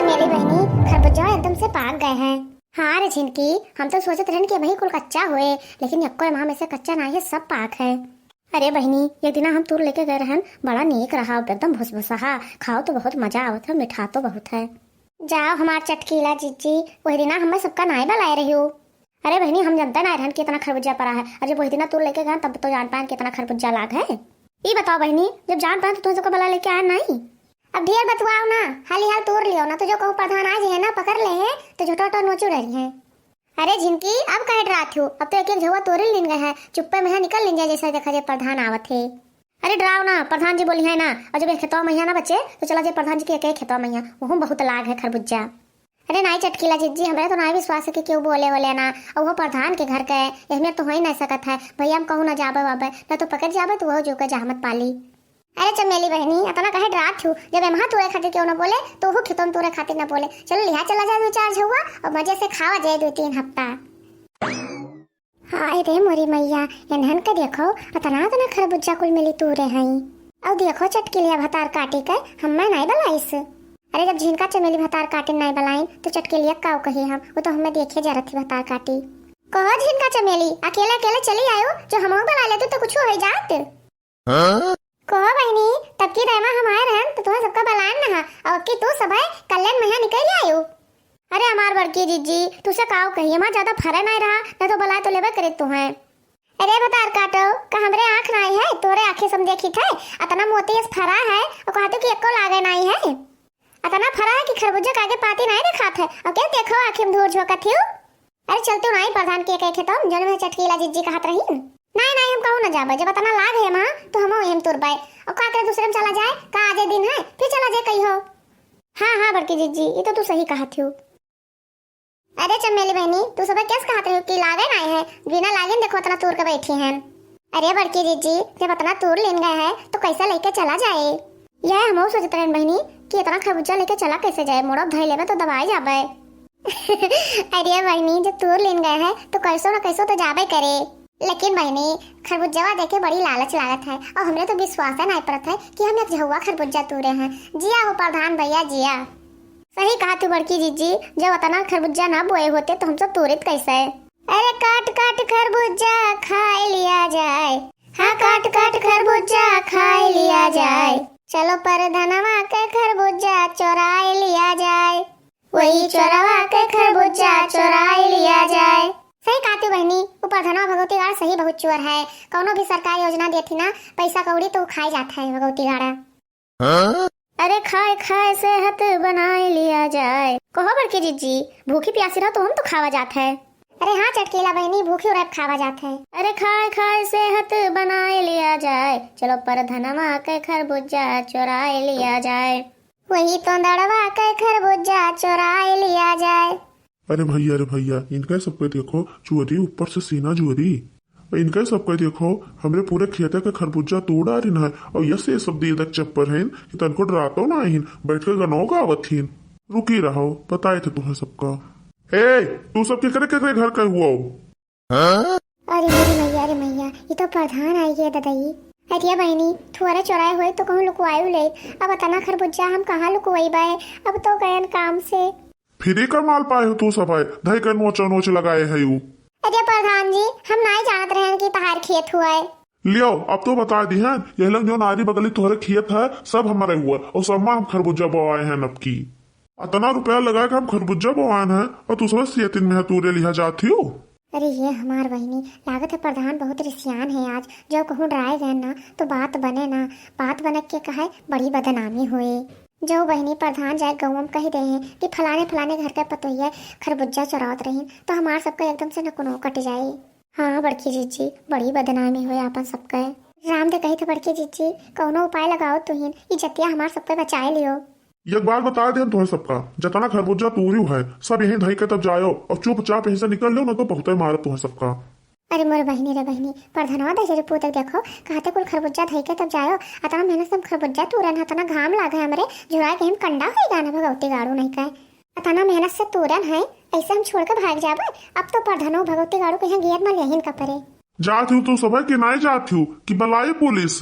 चमेली बहनी खरबूजा एकदम से पाक गए हैं। हाँ रे झिनकी, हम तो सोचते रहन कि वही कुल कच्चा हुए, लेकिन यक्को माह में से कच्चा ना है, सब पाक है। अरे बहनी, एक दिन हम तूर लेके गए रहन, बड़ा नेक रहा, एकदम भुसभुसा, खाओ तो बहुत मजा आवत है, मिठा तो बहुत है। जाओ हमार चटकीला जीजी, वही दिन हमें सबका नाई बलाए रही हो। अरे बहनी, हम जानते ना रहन कितना खरबूजा पड़ा है, और जब वही दिन तूर लेके गए तब तो जान पाए कितना खरबूजा लाग है। ये बताओ बहनी, जब जान पाए तो तुम सबका बला लेके आया नहीं? अब ढेर बतवाओ ना, हाल हाल तोड़ लियो ना, तो जो कहूँ प्रधान आज है ना पकड़ ले है तो झोटा उठा नोचू रही है। अरे झिनकी, अब कह डरात हो, अब तो एक एक झुआ तोड़ लिन गए है, चुप्पे में निकल लिन जाए जैसा देखा जाए प्रधान आवत है। अरे डराओ ना, प्रधान जी बोली है ना, और जब एक खेतवा मैया ना बचे तो चला जाए प्रधान जी के एक खेतवा मैया, वो बहुत लाग है खरबूजा। अरे नाई चटकीला जीजी, हमारे तो ना विश्वास है कि क्यों बोले बोले ना, और वो प्रधान के घर के इसमें तो हो ही नहीं सकत है, भैया हम कहूँ ना जाबे वाबे ना तो पकड़ जाबे तो वो जो के जहमत पाली। अरे चमेली बहनी, इतना कहे डरात हूँ, जब वहाँ तोरे खातिर क्यों ना बोले तो वो खेतों में तोरे खातिर ना बोले। चलो लिहा चला जाए 2-4 झुआ और मजे से खावा जाए 2-3 हफ्ता। हाय रे मोरी मैया, इन्हन के देखो इतना इतना खरबूजा कुल मिली तूरे हई, और देखो चटकीलिया भतार काटी के हमें नहीं बलाइस। अरे जब झिनका चमेली भतार काटे नहीं बलाइन तो चटकीलिया काव कही हम, वो तो हमें देखे जा रही भतार काटी। कहो झिनका चमेली, अकेले अकेले चली आयो, जो हम बला लेते तो कुछ हो जात। कहो बहनी, तब की रहमा हम आए रहन तो तुम्हें सबका बलान ना, और अब की तू सब है कल्याण महीना निकल आयो। अरे हमार बड़की जीजी, तुझसे काव कही, हमारा ज्यादा फरे नहीं रहा, न तो बलाए तो लेबे करे तुम्हें। अरे बतार काटो, का हमरे आँख नहीं है, तोरे आँखें सब देखी थे, अतना मोती इस फरा है और कहते कि एको लागे नहीं है, अतना फरा है कि खरबूजा कागे पाती नहीं दिखात है, और क्या देखो आँखें में धूर झोंकत हियो। अरे चलते नहीं प्रधान के कहे तुम जन में चटकीला जीजी कहत रही। नहीं नहीं, हम कहूँ ना जाबे, जब इतना लाग है माँ तो हम एम तुरबाई, और का करे दूसरे में चला जाए, का आजे दिन है फिर चला जाए कही हो। हाँ हाँ बड़की जीजी, ये तो तू सही कहत हो। अरे चमेली बहनी, तू सब कैसे कहत रही हो कि लागे नहीं है, बिना लागे देखो इतना तूर के बैठी हैं। अरे बड़की जीजी, जब इतना तूर लेन गए है तो कैसे लेके चला जाए, यह हम सोचते रहे बहनी कि इतना खरबूजा लेके चला कैसे जाए, मोड़ा धई लेवे तो दबाई जाबे। अरे बहनी, जब तूर लेन गए है तो कैसो ना कैसो तो जाबे करे, लेकिन बहनी खरबूजा देखे बड़ी लालच लागत है, और हमने तो विश्वास नहीं पड़त है कि हम एक झुआ खरबूजा तूरे हैं। जिया हो प्रधान भैया जिया। सही कहा तू बड़की जीजी, जब इतना खरबूजा ना बोए होते तो हम सब तोड़ित कैसे। अरे काट काट खरबूजा खाए लिया जाए, हाँ काट काट खरबूजा खाए लिया जाए, चलो प्रधानवा के खरबूजा चोराए लिया जाए, वही चोरवा के खरबूजा चोराए लिया जाए। सही कहती बहनी, ऊपर धनवा भगवती गाड़ा सही बहुत चोर है, कौनो भी सरकार योजना देती ना पैसा कौड़ी तो खाई जाता है भगवती गाड़ा। अरे खाए खाए सेहत बनाए लिया जाए। कहो बड़की जीजी, भूखी प्यासी रहो तो हम तो खावा जाता है। अरे हाँ चटकीला बहनी, भूखी और खावा जाता है। अरे खाए खाए सेहत बनाए लिया जाए, चलो प्रधानवा के खरबूजा चोराए लिया जाए, वही तो दड़वा के खरबूजा चोराए लिया जाए। अरे भैया, इनका सबको देखो चोरी, ऊपर से सीना चोरी, इनका सबको देखो हमरे पूरे खेत के खरबूजा तोड़ा रही है, और यसे सब देर तक चप्पर है कि तनको डरातो ना हिन, बैठ कर गनौ गावत हिन। रुकी रहो, बताए थे तुम्हें सबका। ए तू सब के करे घर का हुआ। अरे मैया, ये तो प्रधान आई है ददाई। अरे बहनी, थोड़ा चोराए हुए तो कहूँ लुकवायु ले, अब इतना खरबूजा हम कहाँ लुकवाई बाए, अब तो गए काम से। फिर का माल पाए हो तू सब है, धई कर नोच लगाए है यू। अरे प्रधान जी, हम नहीं जानते रहे कि तहार खेत हुआ है। लियो अब तो बता दी है, यह लोग जो नारी बगली तुम्हारे खेत है सब हमारे हुआ, और सब में हम खरबूजा बोआए हैं नब की, इतना रुपया लगा के हम खरबूजा बोआए हैं, और तू सब सियतिन में तूरे लिया जाती हो। अरे ये हमार बहनी, लागत है प्रधान बहुत रिसियान है आज, जब कहूँ डराए गए ना तो बात बने ना, बात बने के कहे बड़ी बदनामी हुए। जो बहनी प्रधान जाए गाँव में कह दे कि फलाने घर का पतोहिया खरबूजा चुरावत रही, तो हमार सबका एकदम से नकुनो कट जाये। हाँ बड़की जीजी, बड़ी बदनामी हुई आपन सबका। राम दे कही थे बड़की जीजी, कौनो उपाय लगाओ तुहिन, इज्जतिया हमार सबका बचाए लियो। एक बार बता दे तुम्हें सबका, जतना खरबूजा तूरी है सब यहीं धई के तब जायो, और चुपचाप यहीं से निकल लो, ना तो बहुत मार तुम्हें सबका। अरे मोर बहनी रे बहनी, प्रधानवा दे जरे पूतक देखो कहते कुल खरबूजा धई के तब जायो, अतना मेहनत से खरबूजा तूरन, अतना घाम लागे हमरे झुराए कहीं कंडा होई गाना भगवती गाड़ू नहीं कहे, अतना मेहनत से तूरन है, ऐसे हम छोड़ के भाग जाबे। अब तो प्रधानो भगवती गाड़ू कहीं गियर में यहीं का परे जाती हूँ तो सब कि नहीं जाती हूँ कि बलाई पुलिस।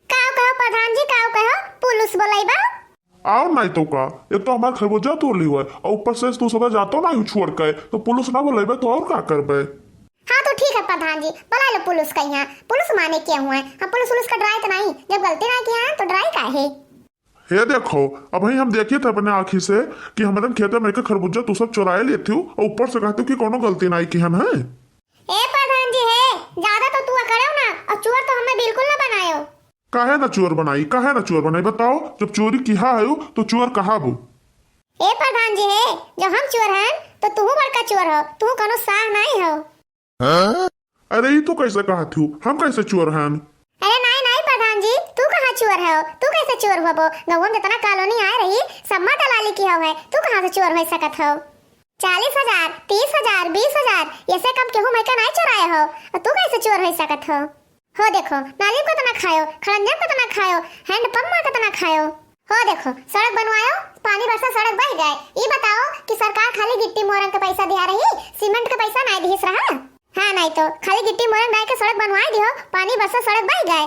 काव कहो प्रधान जी, काव कहो पुलिस बोलाइबा। आओ नहीं तो का, एक तो हमारे खरबूजा तोड़ ली हुआ है और ऊपर से तू सब जातो ना यूं छोड़ के, तो पुलिस ना बोलेबे तो और का करबे। हाँ तो ठीक है प्रधान जी, बुला लो पुलिस का यहाँ। पुलिस माने क्या हुआ है, हम पुलिस का डराए तो नहीं, जब गलती ना किया है तो डराई का है। हे देखो, अब ही हम देखिए थे अपने आँखी से कि हमारे खेत में खरबूजा तू सब चुराए लेती हूँ और ऊपर से कहती हूँ कि कोनो गलती नहीं की हम है। ए प्रधान जी है, ज्यादा तो तू करो ना, और चोर तो हमें बिल्कुल ना बनायो। काहे ना चोर बनाई, काहे ना चोर बनाई बताओ, जब चोरी किया है तो चोर कहा बू। ए प्रधान जी है, जब हम चोर हैं तो तू बड़का चोर हो, तू कोनो साह नहीं हो। अरे ये तो कैसे कहा थी, हम कैसे चोर हैं। अरे नहीं नहीं प्रधान जी, तू कहाँ चोर है, तू कैसे चोर हो? गाँव में जितना कॉलोनी आ रही सम्मा दलाली की है, तू कहाँ से चोर हो सकत हो? 40,000, 30,000, 20,000 ऐसे कम केहू मैं नहीं चुराए हो, और तू कैसे चोर हो सकत हो? देखो नाली को तो ना खायो, खड़ंजा को तो ना खायो, हैंडपंप को तो ना खायो। देखो सड़क बनवायो, पानी बरसा सड़क बह गए। ये बताओ कि सरकार खाली गिट्टी मोरंग का पैसा दिया रही, सीमेंट का पैसा नहीं दिस रहा। हाँ नहीं तो खाली गिट्टी मोरंग डाल के सड़क बनवा दियो, पानी बरसा सड़क बह गए।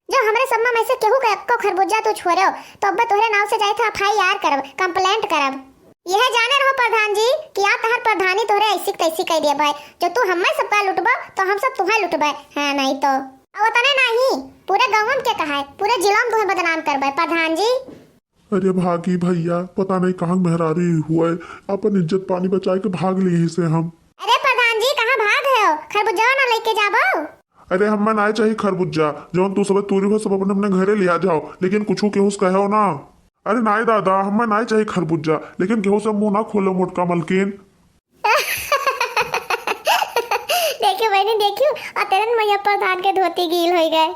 जो हमारे सम्मा में से केहू को खरबूजा तो छोड़ो तो अब तोहरे नाव से जाए तो FIR करब, कंप्लेंट करब। यह जाने रहो प्रधान जी कि आप तहर प्रधानी तोहरे ऐसी तैसी कह दिया भाई, जो तू हमें सबका लुटबा तो हम सब तुम्हें लुटबे। हाँ नहीं तो अब तने नहीं, पूरे गाँव में क्या कहा है, पूरे जिला में तुम्हें बदनाम करबे प्रधान जी। अरे भागी भैया, पता नहीं कहाँ मेहरारी हुआ है, अपन इज्जत पानी बचाए के भाग लिए से हम। अरे प्रधान जी कहाँ भाग है हो, खरबूजा ना लेके जाबो। अरे हमें ना चाहिए खरबूजा, जो तू सब तूरी हो सब अपने अपने घरे लिया जाओ, लेकिन कुछ केहू से कहो ना। अरे नहीं दादा, हमें ना चाहिए खरबूजा, लेकिन केहू से मुंह ना खोलो मोटका मलकिन। देखियो बहनी देखियो, और तेरन मैया प्रधान के धोती गील हो गए।